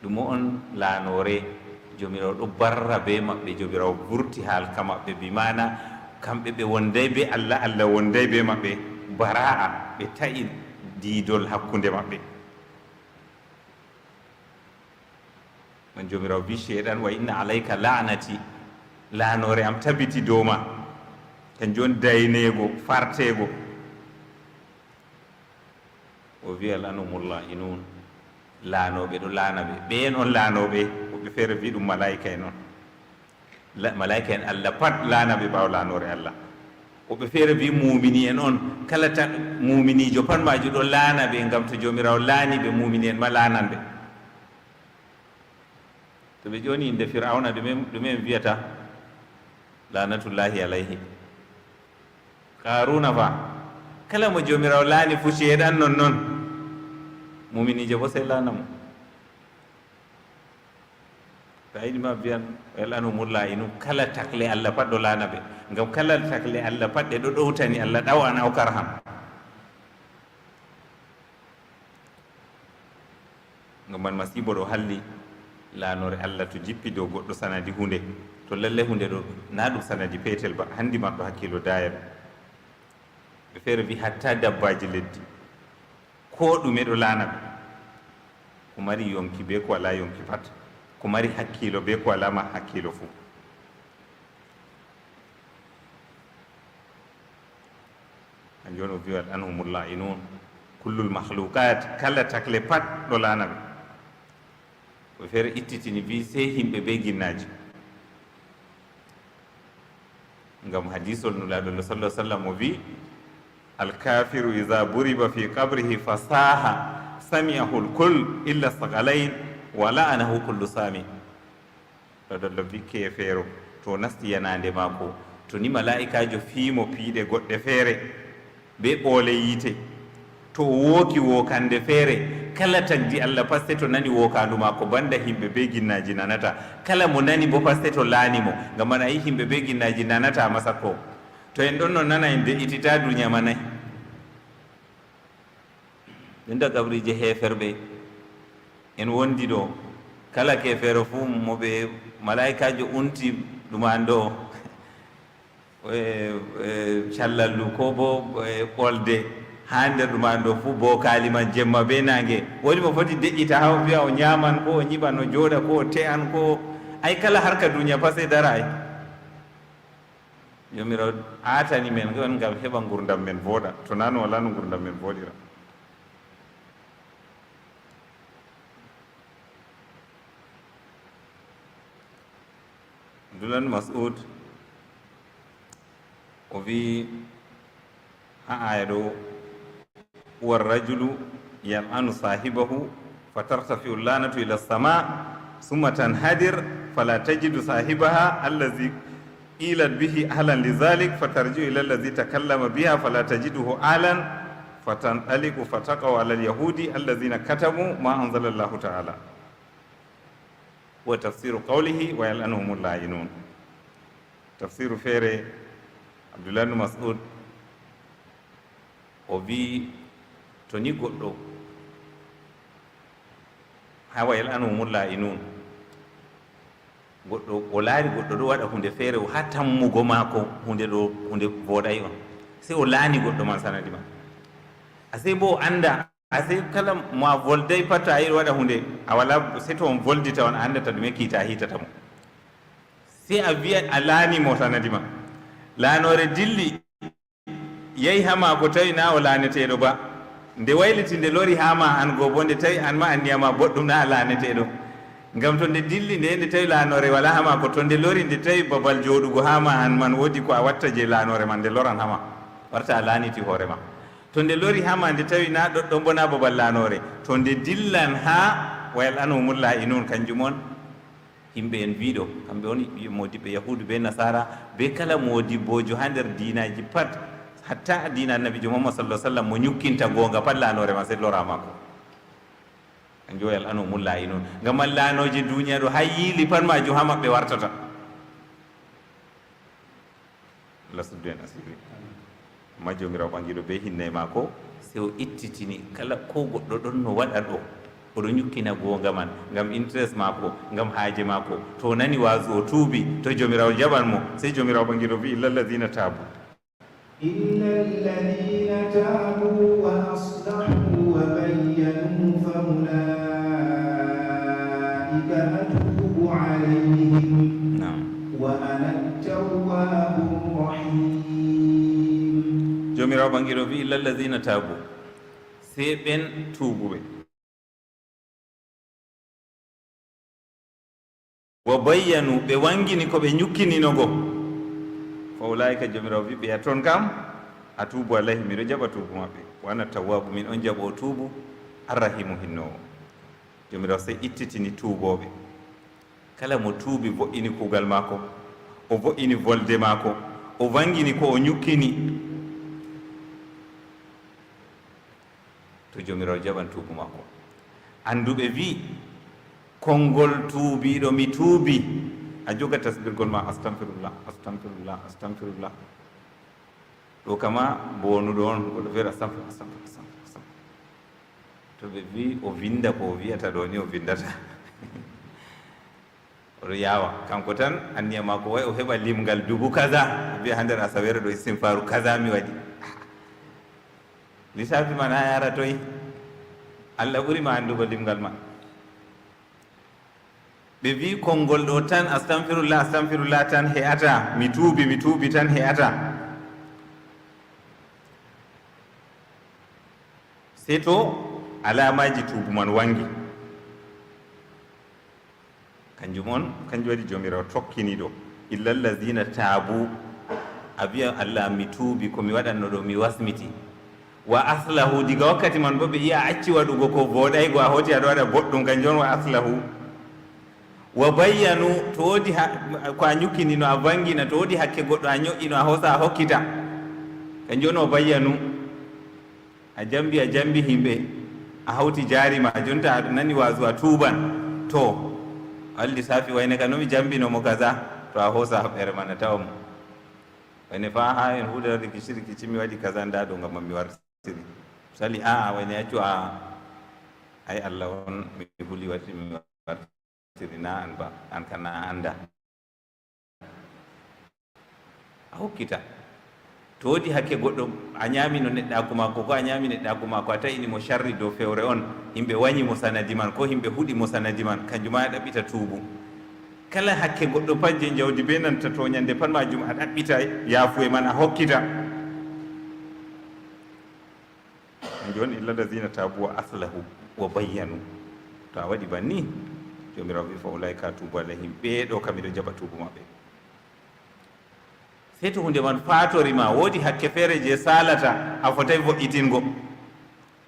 ɗum on laanore, jomirawo ɗo barra be maɓɓe, jomirawo vurti haalka maɓɓe, bimana kamɓe ɓe wonday be allah, allah wonday be maɓɓe, bara'a, ɓe ta'i diidol hakkunde maɓɓe. man jomirawo wi sheeɗan wa inna alayka la'nati, laanore am tabiti dow ma, kanjum on daynego fartego. o wi al'anumullah inun, laanoɓe ɗo laana ɓe. ɓeen on laanoɓe, woɓɓe feere wi ɗum malaika en on, malaika en allah pat laana ɓe ɓaawo laanore allah. woɓɓe feere wi mumini en on, kala ta muminijo pat majo ɗo laana ɓe, ngam to jomirawo laani ɓe, mumini en ma laanan ɓe. to ɓe ƴoni inde fir'auna ɗumen wiyata? lanatullahi alayhi. karuna fa kala mo jomirawo laani fu sheeɗan non noon, muminijo bo sey laanamo. to ayiɗi ma biyan yal'anumullahi inu, kala takle allah pat ɗo laana ɓe, ngam kala takle allah pat ɗe ɗo ɗowtani allah ɗawana o karham. ngam man masibo ɗo halli laanore allah to jippi dow goɗɗo sanadi hunde, to lalle hunde ɗo na ɗum sanadi peetel ba, handi maɗɗo hakkilo dayal. ɓe feere wi hatta dabbaji leddi ko ɗume ɗo laana ɓe, ko mari yonki be ko wala yonki pat, ko mari hakkilo be ko wala ma hakkilo fuu. kanjum on o wi al'anhumullah inun, kullul mahlukat, kala takle pat ɗo laana ɓe. o feere ittitini wi sey himɓe be ginnaji, ngam hadisol nulaɗo sallah sallam o wi alkafiru ida buriba fi qabrihi fa saha sami'ahu lkul illa sagalain wa la'anahu kullu sami. ɗoɗollo wi kefeero to nasti yanande maako, to ni mala'ikajo fiimo piiɗe goɗɗe feere be ɓoole yiite, to wooki wokande feere, kala tagdi Allah paste to nani wokandu maako, banda himɓe be ginnaji nanata, kala mo nani bo paste to laanimo, ngam man a yi himɓe be ginnaji nanata masakko. To en ɗon no nana en de'itita duniya manayi. ɗum da gabrije heferɓe en wondi ɗo, kala kefere fuu moɓe malaikajo unti ɗuman ɗo callallu ko bo ɓolde ha nder ɗuman ɗo fuu bo kaliman jemma be nangue, woni mo foti deƴƴita ha o wiya o ñaman ko o ñiɓan o jooɗa ko o te'an ko, ay kala harka duniya pa se dara ay. jomirawo atani men on ngam heɓa gurdam men voɗa, to nano wala no gurdam men voɗira. Abdullah Mas'ud o wi ha aya ɗo warrajulu yal'anu sahibahu fatartafiu lanatu ila sama summa tanhadir fala tajidu sahibaha allazi ilat bihi ahlan lidhalik fatarjiu ila allazi takallama biha fala tajiduhu ahlan fatanɗaliku fataqaw ala alyahudi allazina katamu ma anzala llahu ta'ala wa tafsiru qawlihi wa yal'anuhum llainun. Tafsiru feere Abdullah ibn Mas'ud o wi to ni goɗɗo ha wa yal'anuhum llainun, goɗɗo o laari goɗɗo ɗo waɗa hunde feere ha tammugo maako hunde ɗo hunde voɗay on, sey o laani goɗɗo man sanadi ma, asey bo o anda, asey kala mo a volday pat a yiɗi waɗa hunde a wala, sey to on voldita on a andata ɗume kiita hitata mo, sey a wiya a laanimo sanadi ma. Laanore dilli yehi ha ma ko tawi na o laaneteɗo ba, nde wayliti nde lori ha ma an goo bo nde tawi an ma anniyama boɗɗum na a laaneteɗo, ngam to nde dilli nde tawi laanore wala ha ma ko, to nde lori nde tawi babal joɗugo ha ma an man woodi ko a watta je laanore man nde loran hama, warta a laaniti hoore ma. To nde lori ha ma nde tawi na ɗoɗɗon bo na babal laanore, to nde dillan ha wa yal'anuhum llainun, kanjum on yimɓe en mbiɗo kamɓe woni modiɓɓe yahudu be nasara be kala modibbojo ha nder dinaji pat, hatta dina annabijo Muhammad sallallahu alaihi wasallam mo ñukkinta gonga pat laanore ma sey lora mako, kanjum o yal'anuhum llainun. ngam man laanoje duniya ɗo ha yiili pat majum ha maɓɓe wartata. Allah suddu en asiri. Amma jomirawo ɓangiɗo be hinnaye mako sey o ittitini kala ko goɗɗo ɗon no waɗa ɗo oɗo ñukkina gonga man ngam interest mako, ngam haaje mako, to nani wasu o tuubi, to jomirawo jaɓan mo, sey jomirawo ɓangiɗo wi illa alladina tabu wa aslahu wa bayyanu fa ulaika atubu alayhim wa ana at-tawwabur rahim. jomirawo ɓangiɗo wi illa alladina tabu, sey ɓen tuubuɓe, wa bayyanu ɓe wangini ko ɓe ñukkininogo, fa ulaika jomirawo wi ɓe toon kam a tuubu alayhi, miɗo jaɓa tuubu maɓɓe, wa ana tawwabu, min on jaɓo tuubu, arrahimu hinnowo. jomirawo sey ittitini tuuboɓe, kala mo tuubi vo'ini kuugal maako, o vo'ini volde maako, o wangini ko o ñukkini, to jomirawo jaɓan tuubu maako. Anduɓe wi konngol tuubiɗo mi tuubi, a joga tasbirgol ma astagfirullah astagfirullah astagfirullah, ɗo kama bonuɗo on oɗo feere astagfirullah. To ɓe wi o vinda ko o wiyata ɗo ni o vindata oɗo yawa kanko tan anniya mako way o heɓa limgal dubu kaza, wiya ha nder asawere ɗo istinfaru kaza mi waɗi, lissafi man ha yara toyi, Allah ɓurima andugo limgal ma. ɓe wi konngol ɗo tan astagfirullah astagfirullah tan he'ata, mi tuubi tan he'ata, sey to alamaji tuubu man wangi. kanjum on kanjum waɗi jomirawo tokkini ɗo illa allazina tabu a wiya allah mi tuubi komi waɗanno ɗo mi wasmiti wa aslahu diga wakkati man bo ɓe yiya acci waɗugo ko voɗay go a hoti aɗa waɗa boɗɗum kanjum on wa aslahu wa bayyanu to woodi ko a ñukkinino a vangina to woodi hakke goɗɗo a ñoƴƴino a hosa a hokkita kanjum on wa bayyanu a jambi himɓe a hawti jarima jonta aɗa nani wasu a tuuban to alli safi wayne ka nomi jambinomo kaza to a hosa hoɓɓere man a tawa mo wayne fa ha en huuɗa rikici mi waɗi kaza nda ɗo ngam mi wartiri sali a wayne accu a ay allah on mi huli watti mi wartiri na an ba an kana anda a hokkita to woodi hakke goɗɗo a ñaamino neɗɗaku maako ko a ñaami neɗɗaku maako a tawini mo sharri dow fewre on yimɓe wañi mo sanadi man ko yimɓe huɗi mo sanadi man kanjum ma a ɗaɓɓita tuubu kala hakke goɗɗo pat je jawdi be nanta toñande pat majum a ɗaɓɓita yaafu e man a hokkita kanjum on illa lazina tabu wa aslahu wa bayyanu to a waɗi banni jomirawo wi fa ulaika tubu alayhim ɓeeɗo kam miɗo jaɓa tuubu maɓɓe sey to hunde man faatorima woodi hakke feere je salata a fotay vo'itingo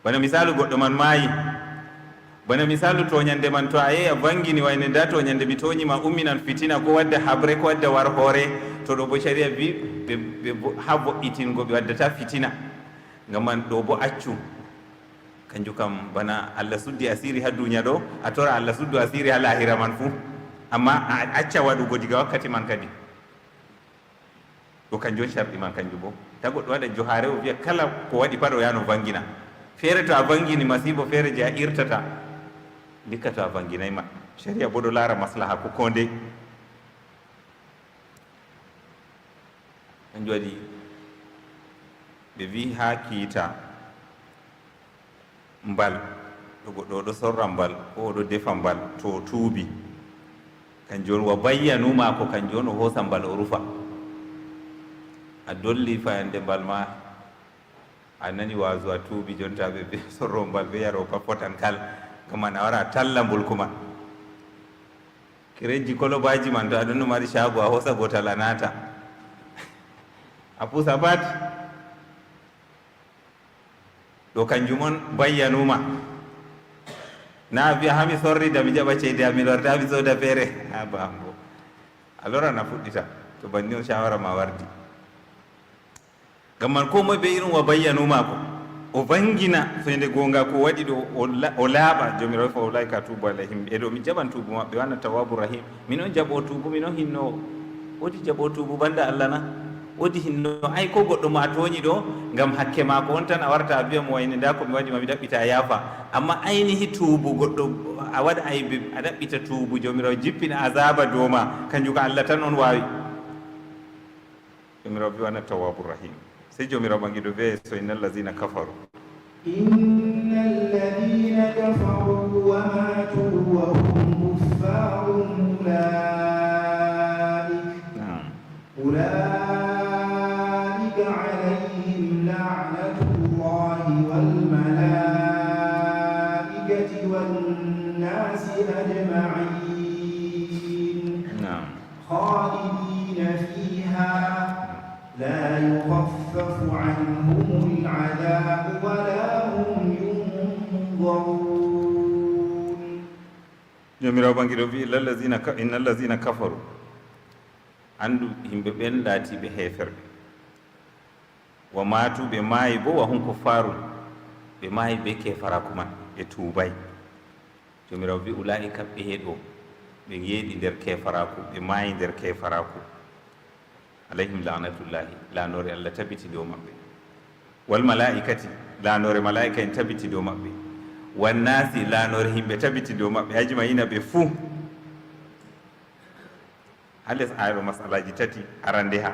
bana misalu goɗɗo man maayi bana misalu toñande man to a yehi a vangini wayne nda toñande mi toñima umminan fitina ko wadda habre ko wadda war hoore to ɗo bo caria wi ɓe ha vo'itingo ɓe waddata fitina ngam man ɗo bo accu kanjum kam bana allah suddi asiri ha duniya ɗo a tora allah suddu asiri ha lahira man fuu amma a acca waɗugo diga wakkati man kadi ɗo kanjum on sharɗi man kanjum bo ta goɗɗo waɗa johare o wiya kala ko waɗi pat o yano vangina feere to a vangini masibo feere je a irtata ndikka to a vanginayma sharia bo ɗo laara maslaha ko konde kanjum waɗi ɓe wi ha kiita mbal to goɗɗo oɗo sorra mbal ko oɗo defa mbal to tuubi kanjum on wa bayyanuma ko kanjum on o hoosa mbal o rufa a dolli fayande mbal ma a nani wasu a tuubi jonta ɓe sorro mbal ɓe yaro pat fotan kal kaman a wara a talla mbulku man kereji kolobaji man to aɗon no mari shago a hosa gotal a naata a pusa bat ɗo kanjum on bayyanuma na wiya hami sorrida mi jaɓa ceede ami lorta mi soda feere ha bambo a lorana fuɗɗita to banni on shawara ma wardi ngam man ko moye ɓe irum wa bayyanuma ko o vangina soyde gonga ko waɗi ɗo o laaɓa jomirawo fa ulaika tubu alayhim ɓeɗo mi jaɓan tubu maɓɓe wana tawabu rahim min on jaɓo tubu min on hinnowo woodi jaɓo tubu banda allah na woodi hinno ay ko goɗɗo ma toñi ɗo ngam hakke mako on tan a warta a wiya mo wayne nda komi waɗi ma mi ɗaɓɓita a yaafa amma aynihi tuubu goɗɗo a waɗa aybe a ɗaɓɓita tuubu jomirawo jippina azaba dow ma kanjum ko allah tan on wawi jomirawo wi wana tawabu rahim sey jomirawo ɓangi ɗo weye so inna allazina kafaru inna alladina kafaru wa matu wa hum kuffarun ulaika alayhim la'natullahi wal malaikati wan nasi ajma'in khalidina fiha لا يخفف عنهم العذاب ولا هم ينظرون jomirawo ɓangiɗo wi inna allazina kafaru andu yimɓe ɓen laatiɓe heeferɓe wa matu ɓe maayi bo wa hum kuffaru ɓe maayi ɓe kefaraku man ɓe tuubay jomirawo wi ulaika ɓeeɗo ɓe yeeɗi nder kefaraku ɓe maayi nder kefaraku alayhim lanatullahi laanore allah tabiti dow maɓɓe wal malaikati laanore malaika en tabiti dow maɓɓe wannasi laanore himɓe tabiti dow maɓɓe hajima yina ɓe fuu ha les ayro masalaji tati arande ha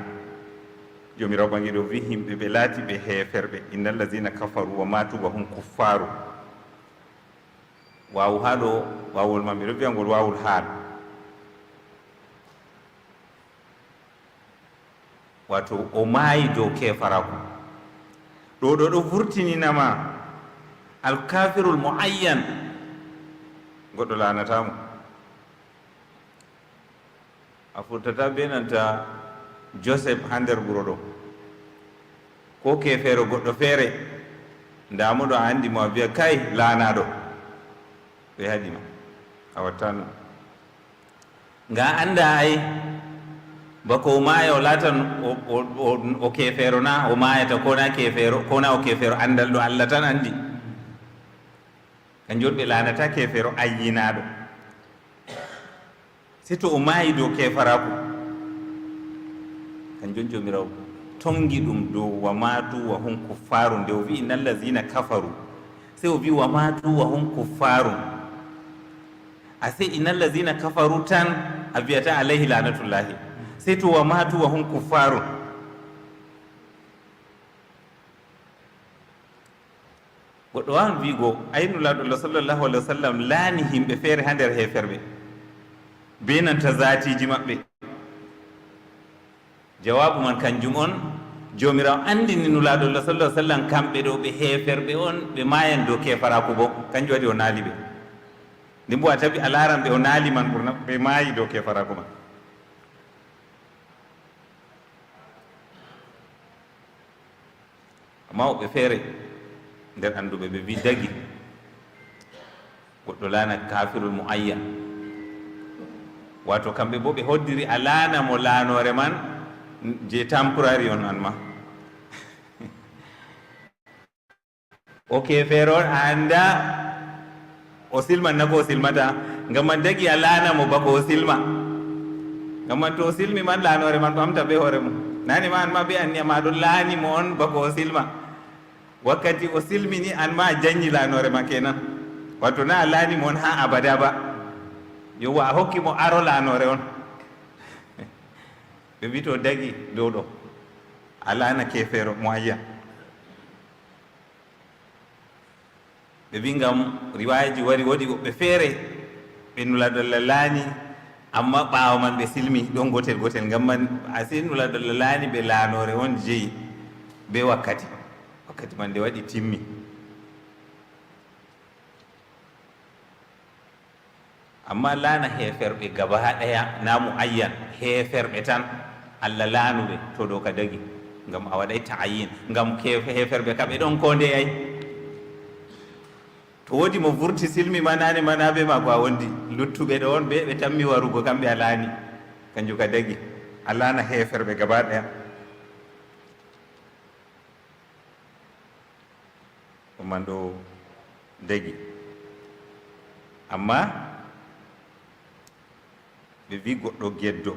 jomirawo ɓangiɗo wi himɓe ɓe laati ɓe heeferɓe inna allazina kafaru wa matu wa hum kuffaru wawu ha ɗo wawol ma mbiɗo wiya ngol wawul haal wato o maayi dow kefaraku ɗo ɗo vurtininama alkafirul muayyan goɗɗo lanatamo a furtata be nanta Joseph ha nder wuro ɗo, ko kefeero goɗɗo feere ndamuɗo a anndi mo a wiya kay laanaɗo ɓe haɗima a wattano nga annda ay bako o maaya o laatan o kefeero na o maayata kona kefeero kona o kefeero anndal ɗo Allah tan anndi kanjum ɓe laanata kefeero ayyinaɗo si to o maayi dow kefaraku kanjum jomirawo tongi ɗum dow wa matu wa hum kuffaru nde o wi innal lazina kafaru sey o wi wa matu wa hum kuffaru a sey innal lazina kafaru tan a wiyata alayhi lanatullahi sey to wa matu wa hum kuffaru goɗɗo wawan wigo aynulaɗo Allah sallllahu alih wa sallam laani himɓe feere ha nder heferɓe be nanta zatiji maɓɓe jawabu man kanjum on jomirawo andini nulaɗo Allah sallah sallam kamɓe ɗo ɓe heferɓe on ɓe mayan dow kefaraku bo kanjum waɗi o naali ɓe nde mbo a tawi a laran ɓe o naali man ɓurna ɓe maayi dow kefaraku man amma woɓɓe feere nder anduɓe ɓe wi dagi goɗɗo laana kafirul muayyan wato kamɓe bo ɓe hoddiri a laana mo laanore man je temporary on an ma o kefeero on a anda o silman na ko o silmata ngam man dagi a laana mo bako o silma ngam man to o silmi man laanore man ɓamta ɓe hoore mum nani ma an ma ɓe anniya ma ɗo laani mo on bako o silma wakkati o silmini an ma a janñi laanore ma kenan wato na a laani mo on ha abada ba yowa a hokki mo aro laanore on ɓe wi to dagi dow ɗo a laana kefeero mo ayya ɓe wi ngam riwayaji wari woɗi woɓɓe feere ɓe nulaɗolla laani amma ɓaawo man ɓe silmi ɗon gotel gotel ngam man a si nulaɗolla laani ɓe laanore on jeyi be wakkati man nde waɗi timmi amma laana heferɓe gaba ɗaya namu ayyan heferɓe tan Allah laanuɓe to ɗo ka dagi ngam a waɗay ta'ayin ngam heferɓe kamɓe ɗon ko nde ay to woodi mo vurti silmi manani manaɓe ma ko a wondi luttuɓe ɗo on ɓe ɓe tammi warugo kamɓe a laani kanjum ka dagi a laana heferɓe gaba ɗaya man ɗo dagi amma ɓe wi goɗɗo geddo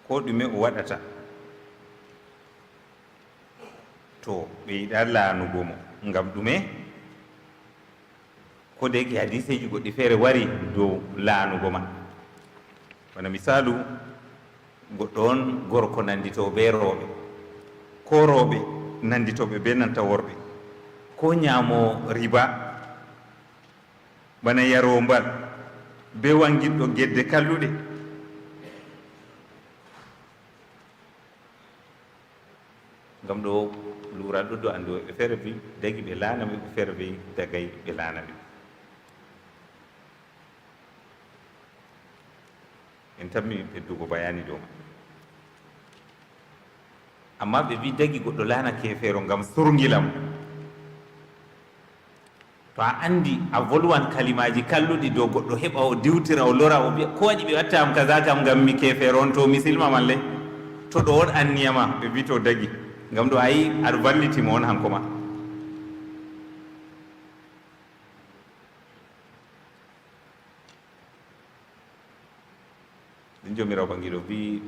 ko ɗume o waɗata to ɓe yiɗa laanugo mo ngam ɗume ko deki hadiseji goɗɗi feere wari dow laanugo man wona misalu goɗɗo on gorko nanditowo be rooɓe ko rooɓe nanditoɓe be nanta worɓe ko ñaamo riba bana yarowo mbal be wanginɗo gedde kalluɗe ngam ɗo lura ɗuɗɗo andi woɓɓe feere bi dagi ɓe laanaɓe ɓe feere bi dagay ɓe laanaɓe en tammi ɓeddugo bayani dow ma amma ɓe wi dagi goɗɗo laana kefeero ngam surgilam to a andi a volwan kalimaji kalluɗi dow goɗɗo heɓa o diwtira o lora o wiya ko waɗi ɓe wattam kaza kam ngam mi kefeero on to mi silma malle to ɗo on anniyama ɓe wi to dagi ngam ɗo a yi aɗa vallitimo on hanko ma ɗum jomirawo bangiɗo wi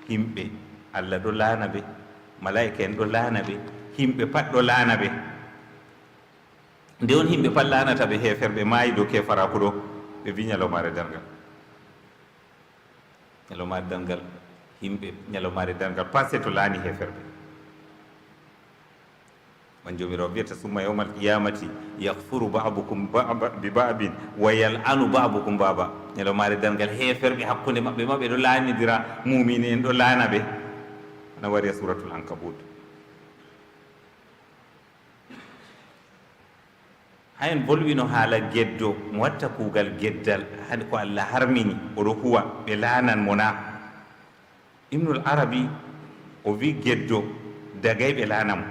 himɓe Allah ɗo laana ɓe malaika en ɗo laana ɓe himɓe pat ɗo laana ɓe nde on himɓe pat laanata ɓe heferɓe maayi dow kefaraku ɗo ɓe wi ñalawmare dargal ñalawmare dargal himɓe ñalawmare dargal passé to laani heferɓe man jomirawo wiyata summa yawmal qiyamati yakfuru ba'dukum bi ba'din wa yal'anu ba'dukum baba ñalawmare dargal heferɓe hakkunde maɓɓe ma ɓe ɗo laanidira mumini en ɗo laana ɓe ana wari a suratul ankabut hayen volwino haala geddo mo watta kuugal geddal hade ko Allah harmini oɗo huwa ɓe laanan mo na. Ibnul Arabi o wi geddo dagay ɓe laana mo.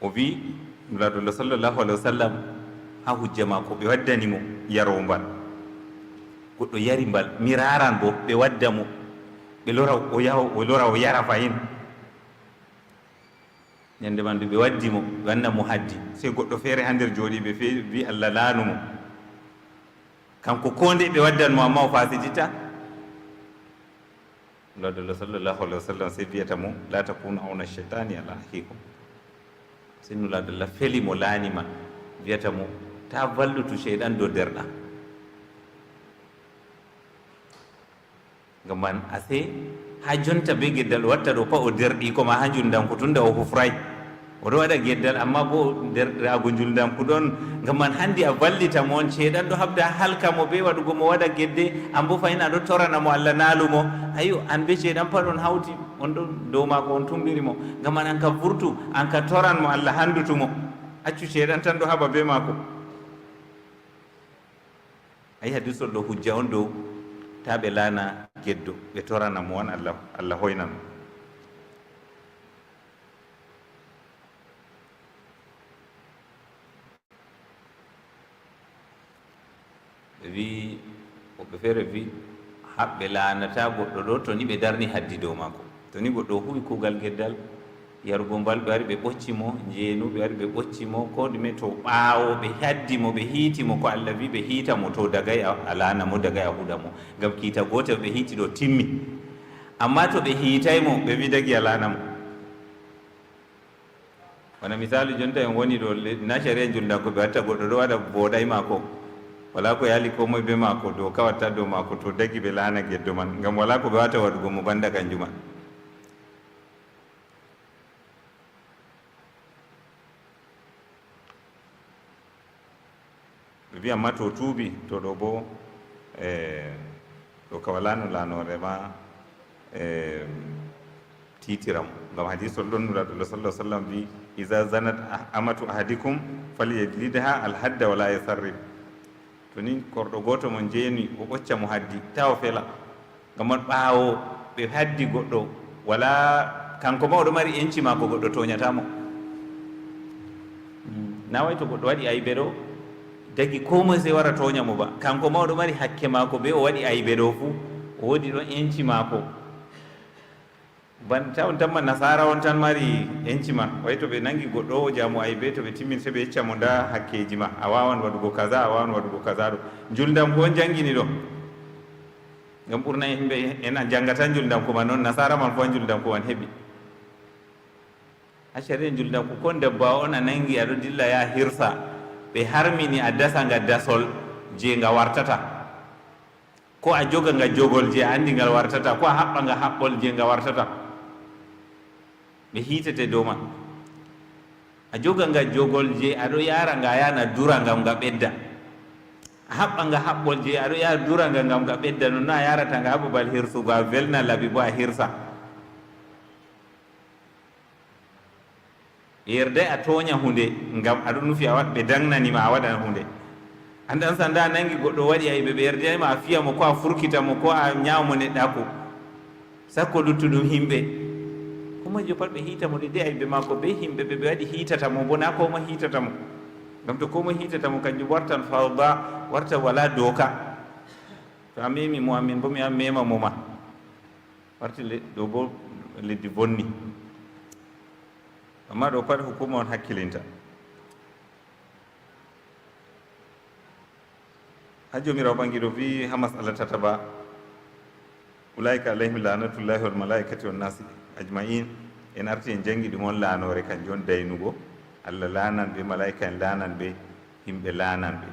O wi nuraadullah sallllahu alih wa sallam ha hujja ma ko ɓe waddani mo yarowo mbal, goɗɗo yari mbal miraran bo ɓe wadda mo ɓe lora o yaha o lora o yara fayin. ñande man ɓe waddi mo ɓe wanna mo haddi, sey goɗɗo feere ha nder jooɗi ɓe wi Allah laanu mo, kanko ko nde ɓe waddan mo amma o fasidita. nuraadullah sallllahu alih wa sallam sey wiyata mo la takunu awna cheitani ala ahikum. sey nuraadullah feli mo laanima wiyata mo ta vallutu cheyɗan dow derɗa. ngam man ase ha jonta be geddal o watta ɗo pa o derɗi koma ha juldanko tunda o hufray oɗo waɗa geddal amma bo derɗirago juldanku ɗon. ngam man hanndi a vallita mo on ceeɗan ɗo habda halka mo be waɗugo mo waɗa gedde, an bo fayin aɗo torana mo Allah naalumo. ayo an be ceeɗan pat on hawti on ɗo dow maako on tumɗiri mo. ngam man an ka vurtu an ka toran mo Allah handutumo, accu ceeɗan tan ɗo haɓa be maako. ayi hadisol ɗo hujja on dow ta ɓe laana geddo, ɓe torana mo on Allah hoynan. ɓe wi woɓɓe feere wi haɓɓe laanata goɗɗo ɗo to ni ɓe darni haddi dow maako. to ni goɗɗo huwi kuugal geddal yarugo mbal, ɓe wari ɓe ɓocci mo jeenu, ɓe wari ɓe ɓocci mo ko ɗume, to ɓaawo ɓe haddi mo ɓe hiiti mo ko Allah wi ɓe hiita mo, to dagay a laana mo, dagay a huɗa mo. ngam kiita gootel ɓe hiiti ɗo timmi. amma to ɓe hiitay mo ɓe wi dagi a laana mo. wona misali jonta en woni ɗo na sharia julda ko ɓe watta goɗɗo ɗo waɗa booɗay maako, wala ko yaali ko moye be maako, dow ka watta dow maako, to dagi ɓe laana geddo man, ngam wala ko ɓe wata waɗugo mo banda kanjuma. ɓe wi amma to tuubi to ɗo bo ɗo ka wala no laanore ma titiram. ngam hadisol ɗon nuraɗullah sallah sallam wi iza zanat amatu ahadikum falyajlidha alhadda wala yasarrib. to ni korɗo goto mo jeeni o ɓocca mo haddi taw fela. ngam on ɓaawo ɓe haddi goɗɗo wala kanko ma oɗo mari enci ma ko goɗɗo toñatamo. na way to goɗɗo waɗi aybe ɗo dagi ko moye sey wara toña mo ba, kanko ma oɗo mari hakke maako be o waɗi aybe ɗo fuu o woodi ɗon enci maako. ban taw tamma nasara on tan mari enci ma, way to ɓe nangi goɗɗo o jamo aybe to ɓe timmin se ɓe yecca mo nda hakkeji ma, a wawan waɗugo kaza, a wawan waɗugo kaza ɗo. juldam ko on jangini ɗo, ngam ɓurna yimɓe en a janggata juldanko man noon, nasara man fo a juldanko man heeɓi. ha sharia juldanko kon debba on a nangi aɗo dilla ya hirsa, ɓe harmini a dasa nga dasol je nga wartata, ko a joga nga jogol je a andi ngal wartata, ko a haɓɓa nga haɓɓol je nga wartata, ɓe hiitete dow man. a joga nga jogol je aɗo yara nga yana dura ngam nga ɓedda, a haɓɓa nga haɓɓol je aɗo yara dura nga ngam nga ɓedda, nonno a yarata nga ha babal hirsugo a welna laɓi bo a hirsa. yerde a toña hunde ngam aɗo nufi a waɗ ɓe dangnanima a waɗan hunde. andan sanda nangi goɗɗo waɗi ayɓe ɓe yerdanima a fiya mo, ko a furkita mo, ko a ñawmo neɗɗako, sakko luttuɗum himɓe komojo pat ɓe hiita mo ɗe de ayɓe makko be himɓe ɓe waɗi hiitata mo, bona komo hiitata mo. ngam to komo hiitata mo kanjum wartan fawda, warta wala dooka. to a memi mo amin bo mi an mema mo ma, warti ɗo bo leddi bonni. amma ɗo pat hukuma on hakkilinta. ha jomirawo ɓangiɗo wi ha masala tataba ulaika alayhim lanatullahi wal malaikati wan nasi ajmain. en arti en jangi ɗum on laanore kanjum on daynugo, Allah laanan ɓe, malaika en laanan ɓe, himɓe laanan ɓe.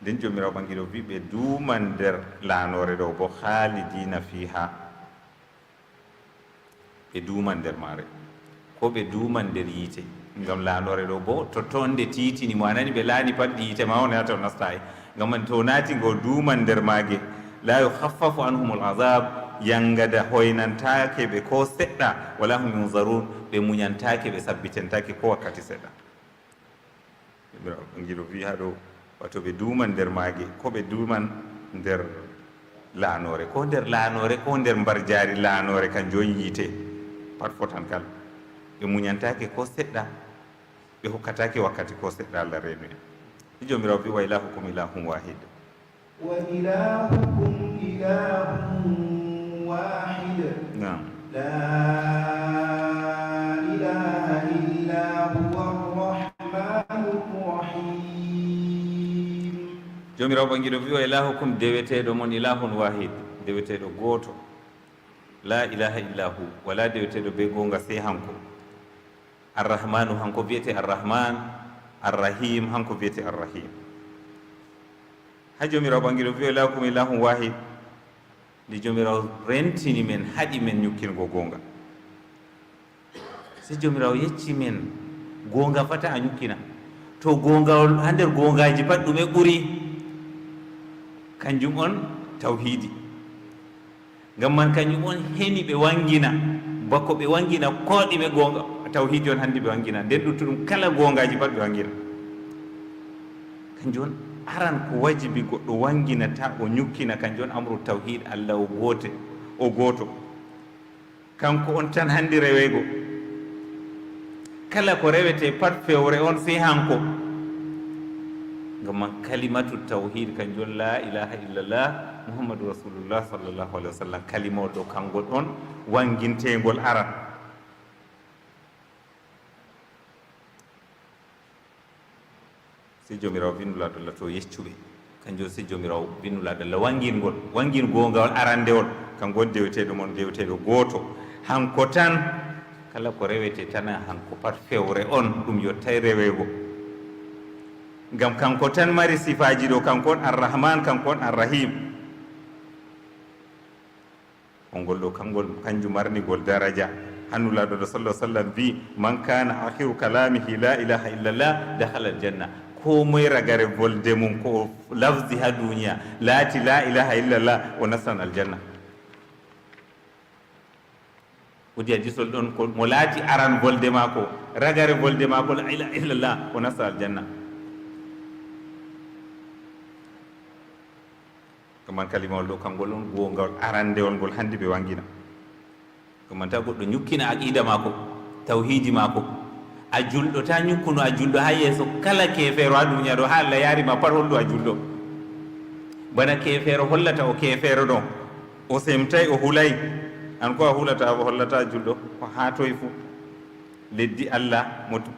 nden jomirawo ɓangiɗo wi ɓe duuman nder laanore ɗo bo khalidina fiha, ɓe duuman nder maare, ko ɓe duuman nder yiite. ngam laanore ɗo bo to toon nde titini mo anani ɓe laani pat yiite ma on yata o nasta e. ngam man to naati ngo duuman nder maage, la yukhaffafu anhumul azab, yangada hoynantake ɓe ko seɗɗa, wala hum yunzarun, ɓe muñantake, ɓe sabbitentake ko wakkati seɗɗa. jomirawo ɓangilo wi ha ɗo wato ɓe duuman nder maage ko ɓe duuman nder laanore ko nder laanore ko nder mbar jaari laanore kan joni yiite pat fotan kala ɓe muñantake ko seɗɗa ɓe hokkatake wakkati ko seɗɗa Allah reenu en i jomirawo wi wa ilahukum ilahum wahid wa ilahukum ilahum wahid nam la ilaha illa huwa arrahmanur rahim jomirawo ɓangiɗo wi wa ilahukum deweteɗo mon ilahun wahid deweteɗo gooto la ilaha illa hu wala deweteɗo be gonga sey hanko arrahmanu hanko wiyete arrahman arrahim hanko wiyete arrahim ha jomirawo ɓangiɗo wi wa ilahukum ilahun wahid nde jomirawo rentini men haɗi men ñukkingo gonga si jomirawo yecci men gonga fata a ñukkina to gongawol ha nder gongaji pat ɗume ɓuri kanjum on tawhidi ngam man kanjum on heni ɓe wangina bako ɓe wangina koɗime gonga tawhidi on handi ɓe wangina nden ɗuttuɗum kala gongaji pat ɓe wangina kanjum on aran ko wajibi goɗɗo wanginata o ñukkina kanjum on amru tawhid Allah o gooto kanko on tan handi rewego kala ko rewete pat fewre on sey hanko ngam man kalimatu tawhid kanjum la ilaha illallah muhammadu rasulullah sallllahu alih wa sallam kalimol ɗo kangol on wangintegol aran si jomirawo winnulaɗo Allah to yeccuɓe kanjum si jomirawo winnulaɗo Allah wangin gongawol arandewol kanko on deweteɗo mon deweteɗo gooto hanko tan kala ko rewete tana hanko pat fewre on ɗum yottay rewego ngam kanko tan mari sifaji ɗo kanko on arrahman kanko on arrahim ongol ɗo kanjum marnigol daraja hannulaɗo ɗo sallah sallam wi man kana akhiru kalamihi la ilaha illallah dahala aljanna ko moye ragare volde mum ko lafzi ha duniya laati la ilaha illallah o nastan aljanna wodi a jisol ɗon ko mo laati aran volde maako ragare volde maako la ilaha illallah o nasta aljanna koman kalimawol ɗo kangol on gongawol arandewol ngol handi ɓe wangina koman ta goɗɗo ñukkina aqida maako tawhidi maako a julɗo ta ñukkuno a julɗo ha yeeso kala kefeero ha duniya ɗo ha Allah yarima pat hollu a julɗo bana kefeero hollata o kefeero ɗo o semtay o hulay an ko a hulata o hollata julɗo ko ha toye fuu leddi Allah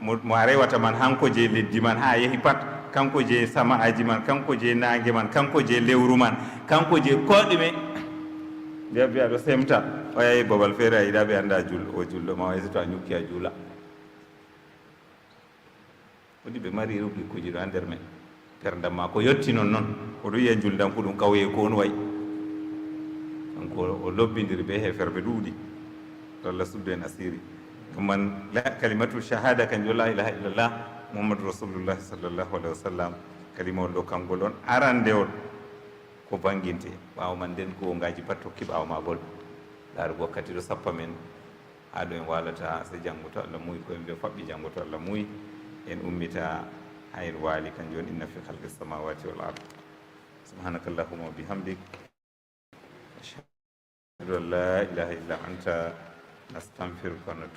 mo a rewata man hanko je leddi man ha yeehi pat kanko je sama aji man kanko je nangue man kanko je lewru man kanko je koɗume nde biya ɗo semta o yahi babal feere a yiɗa ɓe anda julɗo o julɗo ma wayso to a ñukki a juula woni ɓe mari rugi kuji ɗo ha nder men perdam ma ko yetti non noon oɗo yiya juldan ko ɗum kawye ko on wayi kanko o lobbidiri ɓe heferɓe ɗuuɗi to Allah suddu en asiri ɗum man kalimatu shahada kanjum la ilaha illallah muhammadu rasulullah sallllahu alah wa sallam kalimawol ɗo kangol on arandewol ko banginte ɓaawo man nden gongaji pat tokki ɓaawo ma gol laarugo wakkati ɗo sappa men ha ɗo en walata so janngo to Allah muuyi koyen ɓe faɓɓi janngo to Allah muuyi en ummita ha en waali kanjum on inna fi halqi samawati wal ard subhanaka allahumma wa bihamdik ashhadu an la ilaha illa anta nastanfiruka wa